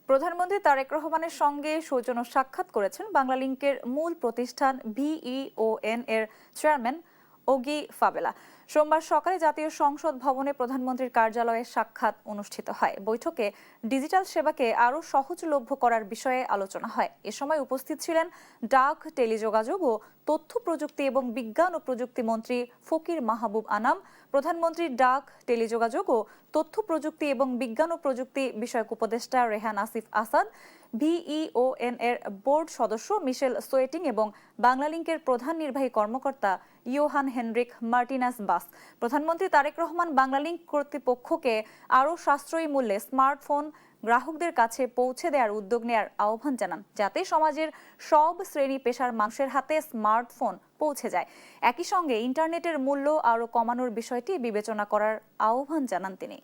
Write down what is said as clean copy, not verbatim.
প্রধানমন্ত্রী তারেক রহমানের সঙ্গে সৌজন্য সাক্ষাৎ করেছেন বাংলালিংকের মূল প্রতিষ্ঠান বিইওএন এর চেয়ারম্যান ওগি ফাবেলা। সোমবার সকালে জাতীয় সংসদ ভবনে প্রধানমন্ত্রীর কার্যালয়ে সাক্ষাৎ অনুষ্ঠিত হয়। বৈঠকে ডিজিটাল সেবাকে আরও সহজলভ্য করার বিষয়ে আলোচনা হয়। এ সময় উপস্থিত ছিলেন ডাক, টেলিযোগাযোগ ও তথ্য প্রযুক্তি এবং বিজ্ঞান ও প্রযুক্তি মন্ত্রী ফকির মাহবুব আনাম, প্রধানমন্ত্রীর ডাক, টেলিযোগাযোগ ও তথ্য প্রযুক্তি এবং বিজ্ঞান ও প্রযুক্তি বিষয়ক উপদেষ্টা রেহান আসিফ আসাদ, বিইওএন এর বোর্ড সদস্য মিশেল সোয়েটিং এবং বাংলালিংকের প্রধান নির্বাহী কর্মকর্তা ইয়োহান হেনরিক মার্টিনাস বাস। প্রধানমন্ত্রী তারেক রহমান বাংলালিংক কর্তৃপক্ষকে আরও সাশ্রয়ী মূল্যে স্মার্টফোন গ্রাহকদের কাছে পৌঁছে দেওয়ার উদ্যোগ নেওয়ার আহ্বান জানান, যাতে সমাজের সব শ্রেণী পেশার মানুষের হাতে স্মার্টফোন পৌঁছে যায়। একই সঙ্গে ইন্টারনেটের মূল্য আরও কমানোর বিষয়টি বিবেচনা করার আহ্বান জানান তিনি।